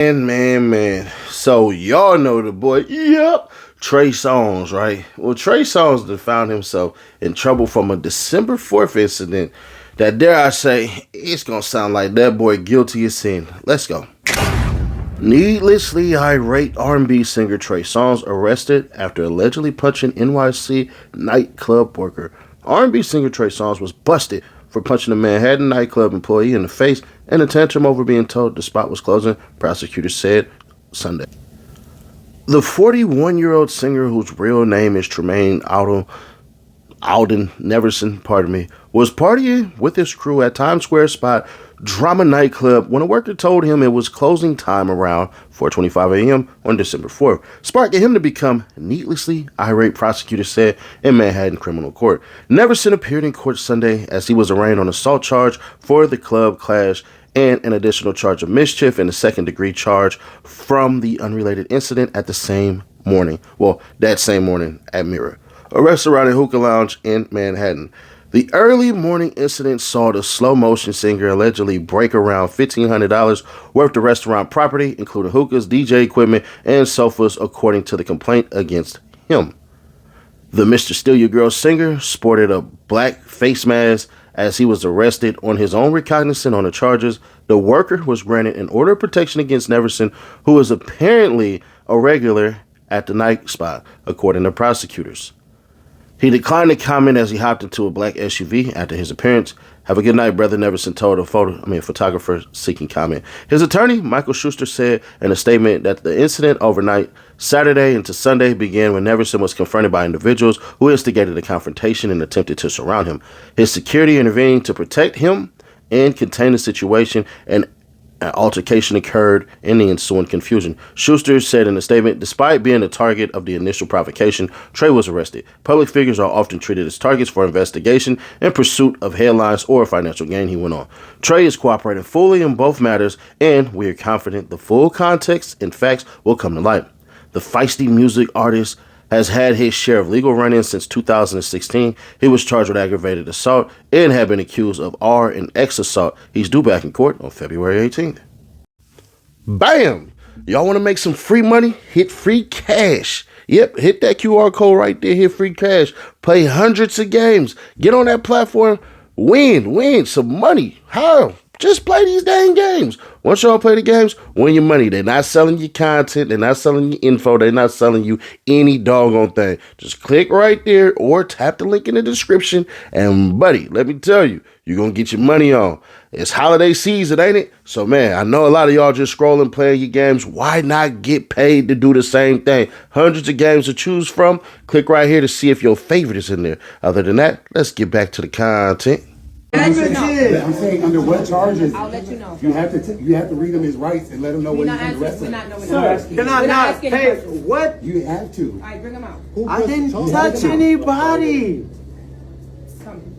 Man. So y'all know the boy, yep, Trey Songz, right? Well, Trey Songz found himself in trouble from a December 4th incident that, dare I say, it's gonna sound like that boy guilty as sin. Let's go. Needlessly irate R&B singer Trey Songz arrested after allegedly punching NYC nightclub worker. R&B singer Trey Songz was busted for punching a Manhattan nightclub employee in the face in a tantrum over being told the spot was closing, prosecutors said Sunday. The 41-year-old singer, whose real name is Tremaine Alden Neverson, was partying with his crew at Times Square spot Drama nightclub when a worker told him it was closing time around 4:25 a.m. on December 4th, sparking him to become needlessly irate, prosecutors said in Manhattan criminal court. Neverson appeared in court Sunday as he was arraigned on assault charge for the club clash and an additional charge of mischief and a second-degree charge from the unrelated incident that same morning at Mirror, a restaurant and hookah lounge in Manhattan. The early morning incident saw the slow-motion singer allegedly break around $1,500 worth of restaurant property, including hookahs, DJ equipment, and sofas, according to the complaint against him. The Mr. Steal Your Girl singer sported a black face mask as he was arrested on his own recognizance on the charges. The worker was granted an order of protection against Neverson, who is apparently a regular at the night spot, according to prosecutors. He declined to comment as he hopped into a black SUV after his appearance. "Have a good night, brother," Neverson told a photographer seeking comment. His attorney, Michael Schuster, said in a statement that the incident overnight, Saturday into Sunday, began when Neverson was confronted by individuals who instigated a confrontation and attempted to surround him. His security intervened to protect him and contain the situation, and an altercation occurred in the ensuing confusion. Schuster said in a statement, despite being the target of the initial provocation, Trey was arrested. Public figures are often treated as targets for investigation in pursuit of headlines or financial gain, he went on. Trey is cooperating fully in both matters, and we are confident the full context and facts will come to light. The feisty music artist has had his share of legal run-ins since 2016. He was charged with aggravated assault and had been accused of R and X assault. He's due back in court on February 18th. Bam! Y'all want to make some free money? Hit free cash. Yep, hit that QR code right there. Hit free cash. Play hundreds of games. Get on that platform. Win some money. How? Just play these dang games. Once y'all play the games, win your money. They're not selling you content. They're not selling you info. They're not selling you any doggone thing. Just click right there or tap the link in the description. And buddy, let me tell you, you're going to get your money on. It's holiday season, ain't it? So man, I know a lot of y'all just scrolling, playing your games. Why not get paid to do the same thing? Hundreds of games to choose from. Click right here to see if your favorite is in there. Other than that, let's get back to the content. I'm saying under what charges? I'll let you know. You have to read him his rights and let him know what he's arrested. Sir, can I not pay? What? You have to. All right, bring him out. I didn't touch anybody.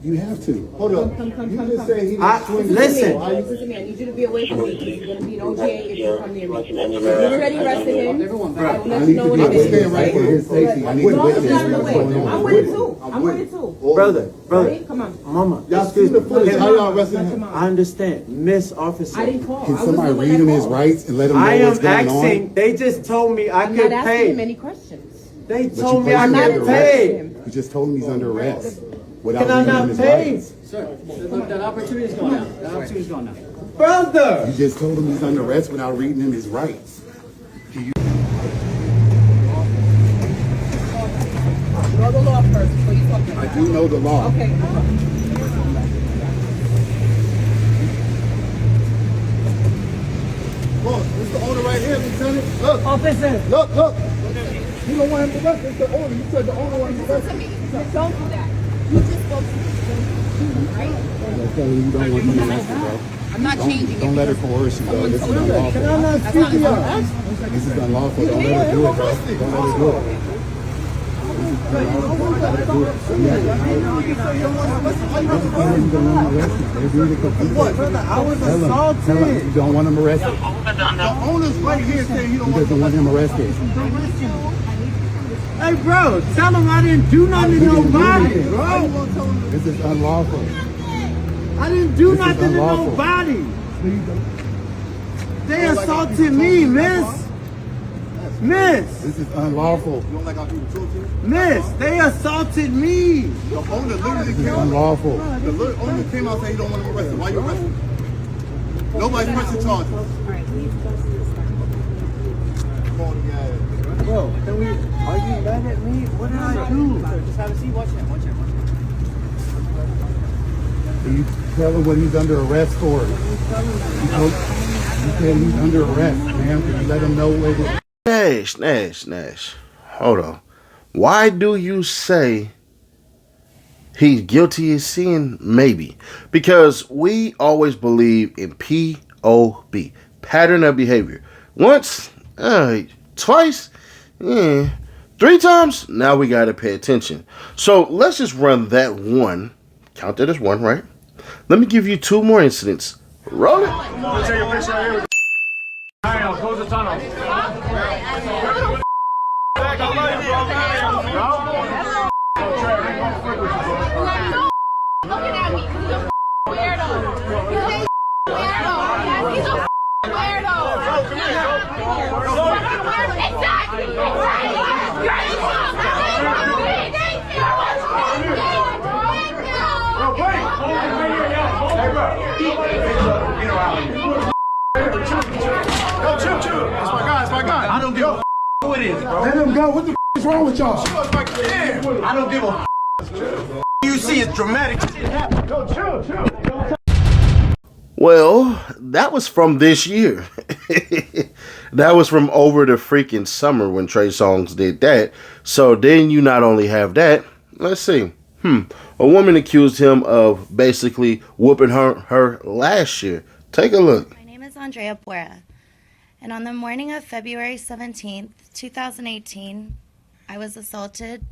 You have to. Hold up. Come. You just say he was swinging. Listen. Listen to me. I need you to be away from me. You're going to be an OJ if you come near me. You already arrested him. I'll let you know what it is. Stand right for his safety. I need to witness what's going on. I'm with it too. I'm with it too. Brother, Ready? Come on. mama, Y'all see the footage. How y'all arrested him? I understand, Miss Officer. I didn't call. Can somebody read him his rights and let him I know am what's going asking. on? They just told me I I'm could not asking him pay. any questions. They But told you me I placed him could under pay. arrest. You just told him he's under arrest without Can I reading him not his pay? rights. Sir, that opportunity is gone now. That opportunity is gone now. Brother. You just told him he's under arrest without reading him his rights. You know the law first before you talk to I do know the law. Okay. Look, it's the owner right here, Lieutenant. Look. Officer. Look. You don't want him arrested. It's the owner. You said the owner wants him arrested. Don't do that. You just spoke to me, right? I'm telling you, you don't want him arrested, bro. I'm not changing Don't it. let her coerce you, bro. This is unlawful. Can I not speak to y'all? This is unlawful. Don't let her do it, bro. Don't let her do it. What, brother? I was Tell assaulted. him you don't want him arrested. The owner's right here saying he don't He doesn't want him arrested. Hey, bro, tell him I didn't do nothing to nobody, bro. This is unlawful. I didn't do This is nothing to unlawful. nobody. They assaulted me, miss. Miss. This is unlawful. You don't like how people talk to you? Miss, they assaulted me. The owner literally came out. Unlawful. The owner came out saying he don't want him arrested. Why you arrested? Nobody's pressing charges. Bro, are you mad at me? What did I do? Just have a seat. Watch him. Watch him. You tell him what he's under arrest for. You said he's under arrest, ma'am. Can you let him know what it is? Nash. Hold on. Why do you say he's guilty of sin? Maybe. Because we always believe in POB, pattern of behavior. Once, twice, 3 times, now we got to pay attention. So let's just run that one. Count that as one, right? Let me give you 2 more incidents. Roll it. Take a picture right here. All right, close the tunnel. Looking at me, he's a weirdo. He's a weirdo. He's a weirdo. Exactly. That's my guy. I don't give a who it is, bro. Let him go. What the is wrong with y'all? I don't give a you see it's dramatic. Yo, chill. Well, that was from this year. That was from over the freaking summer when Trey Songz did that. So then you not only have that, let's see. A woman accused him of basically whooping her last year. Take a look. My name is Andrea Puera, and on the morning of February 17th, 2018, I was assaulted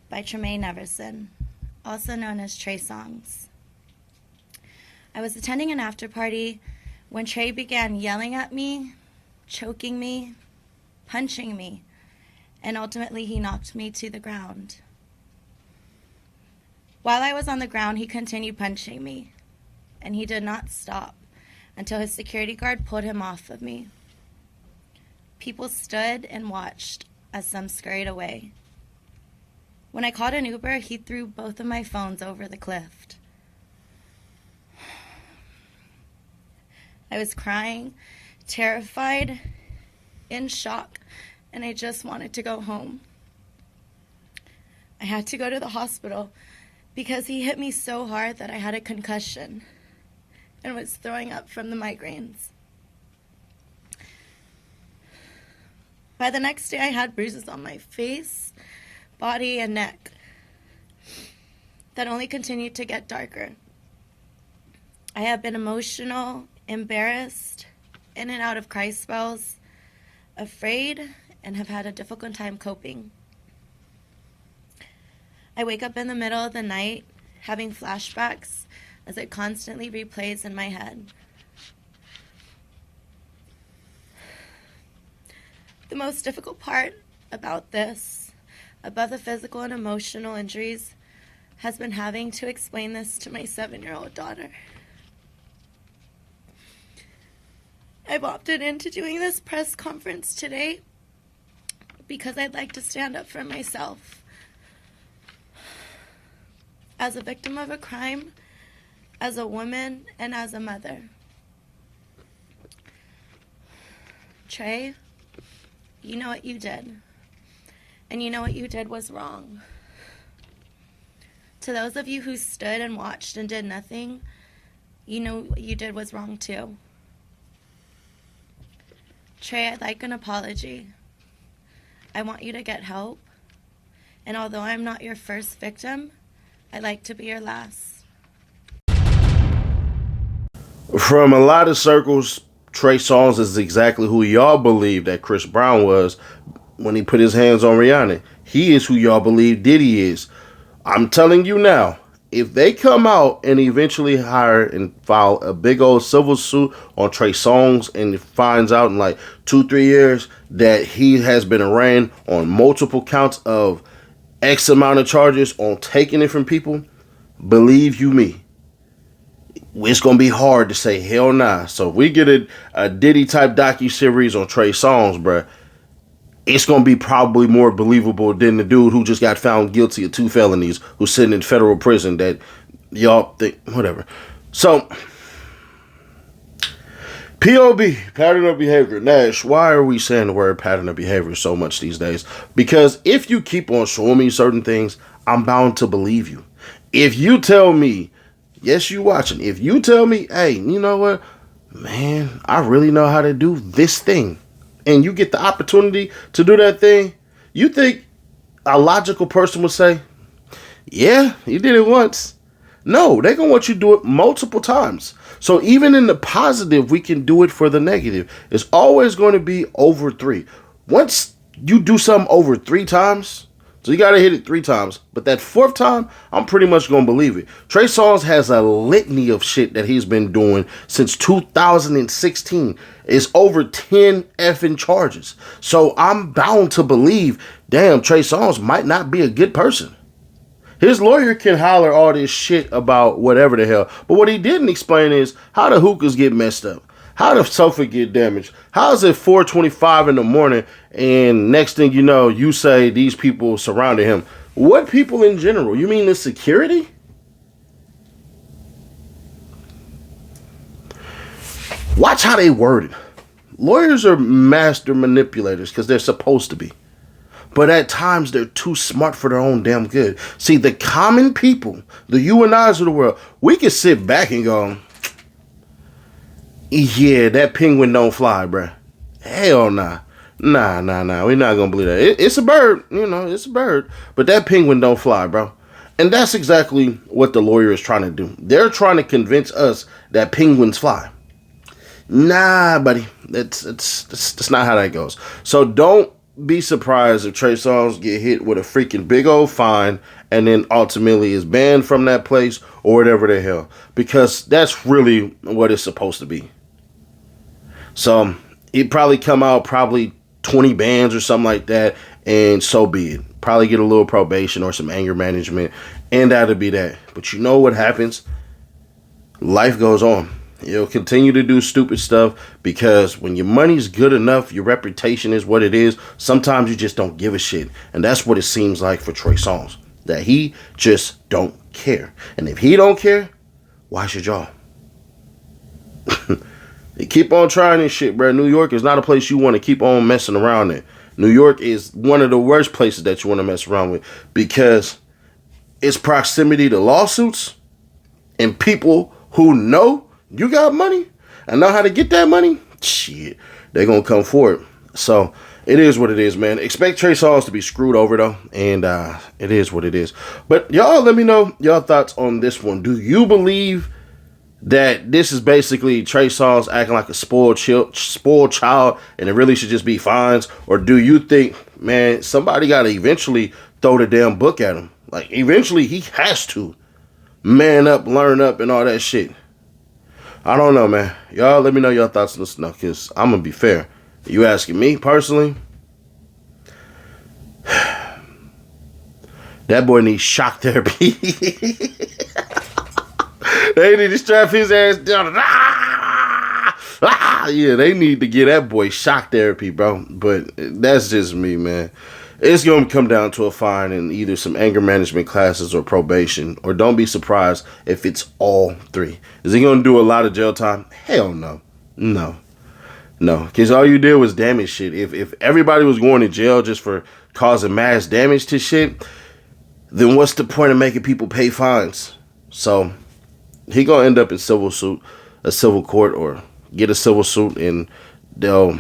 by Trey Neverson, also known as Trey Songz. I was attending an after party when Trey began yelling at me, choking me, punching me, and ultimately he knocked me to the ground. While I was on the ground, he continued punching me, and he did not stop until his security guard pulled him off of me. People stood and watched as some scurried away. When I called an Uber, he threw both of my phones over the cliff. I was crying, terrified, in shock, and I just wanted to go home. I had to go to the hospital because he hit me so hard that I had a concussion and was throwing up from the migraines. By the next day, I had bruises on my face, body, and neck that only continued to get darker. I have been emotional, embarrassed, in and out of cry spells, afraid, and have had a difficult time coping. I wake up in the middle of the night having flashbacks as it constantly replays in my head. The most difficult part about this, above the physical and emotional injuries, has been having to explain this to my 7-year-old daughter. I've opted into doing this press conference today because I'd like to stand up for myself. As a victim of a crime, as a woman, and as a mother. Trey, you know what you did. And you know what you did was wrong. To those of you who stood and watched and did nothing, you know what you did was wrong too. Trey, I'd like an apology. I want you to get help. And although I'm not your first victim, I'd like to be your last. From a lot of circles, Trey Songz is exactly who y'all believe that Chris Brown was when he put his hands on Rihanna. He is who y'all believe Diddy is. I'm telling you now, if they come out and eventually hire and file a big old civil suit on Trey Songz and it finds out in like 2-3 years that he has been arraigned on multiple counts of X amount of charges on taking it from people, believe you me, it's going to be hard to say hell nah. So if we get a Diddy-type docu-series on Trey Songz, bruh, it's going to be probably more believable than the dude who just got found guilty of 2 felonies who's sitting in federal prison that y'all think, whatever. So, POB, pattern of behavior. Nash, why are we saying the word pattern of behavior so much these days? Because if you keep on showing me certain things, I'm bound to believe you. If you tell me, yes, you watching. If you tell me, hey, you know what? Man, I really know how to do this thing. And you get the opportunity to do that thing, you think a logical person would say, yeah, you did it once. No, they're going to want you to do it multiple times. So even in the positive, we can do it for the negative. It's always going to be over 3. Once you do something over 3 times, so you got to hit it 3 times. But that 4th time, I'm pretty much going to believe it. Trey Songz has a litany of shit that he's been doing since 2016. It's over 10 effing charges. So I'm bound to believe, damn, Trey Songz might not be a good person. His lawyer can holler all this shit about whatever the hell. But what he didn't explain is how the hookahs get messed up. How the sofa get damaged? How is it 4:25 in the morning and next thing you know, you say these people surrounded him? What people in general? You mean the security? Watch how they word it. Lawyers are master manipulators because they're supposed to be. But at times they're too smart for their own damn good. See, the common people, the you and I's of the world, we can sit back and go, yeah, that penguin don't fly, bruh. Hell nah. Nah. We're not going to believe that. It's a bird. You know, it's a bird. But that penguin don't fly, bro. And that's exactly what the lawyer is trying to do. They're trying to convince us that penguins fly. Nah, buddy. That's not how that goes. So don't be surprised if Trey Songz get hit with a freaking big old fine and then ultimately is banned from that place or whatever the hell. Because that's really what it's supposed to be. So he'd probably come out 20 bans or something like that, and so be it. Probably get a little probation or some anger management, and that'll be that. But you know what happens? Life goes on. You'll continue to do stupid stuff because when your money's good enough, your reputation is what it is, sometimes you just don't give a shit. And that's what it seems like for Trey Songz. That he just don't care. And if he don't care, why should y'all? They keep on trying this shit, bro. New York is not a place you want to keep on messing around in. New York is one of the worst places that you want to mess around with because its proximity to lawsuits and people who know you got money and know how to get that money. Shit, they're going to come for it. So it is what it is, man. Expect Trey Songz to be screwed over, though. And it is what it is. But y'all let me know your thoughts on this one. Do you believe that this is basically Trey Songz acting like a spoiled child and it really should just be fines? Or do you think, man, somebody got to eventually throw the damn book at him? Like, eventually he has to man up, learn up, and all that shit. I don't know, man. Y'all let me know your thoughts on this stuff, because I'm going to be fair. You asking me personally? That boy needs shock therapy. They need to strap his ass down. Yeah, they need to get that boy shock therapy, bro. But that's just me, man. It's going to come down to a fine and either some anger management classes or probation. Or don't be surprised if it's all 3. Is he going to do a lot of jail time? Hell no. No. Because all you did was damage shit. If everybody was going to jail just for causing mass damage to shit, then what's the point of making people pay fines? So he going to end up in a civil court, or get a civil suit, and they'll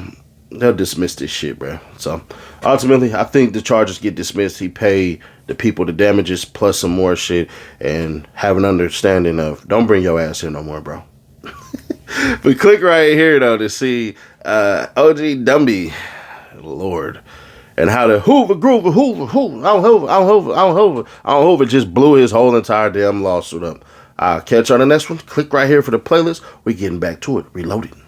dismiss this shit, bro. So ultimately, I think the charges get dismissed. He paid the people the damages plus some more shit, and have an understanding of don't bring your ass here no more, bro. But click right here though to see OG Dumby, Lord, and how the Hoover just blew his whole entire damn lawsuit up. I'll catch you on the next one. Click right here for the playlist. We're getting back to it. Reloading.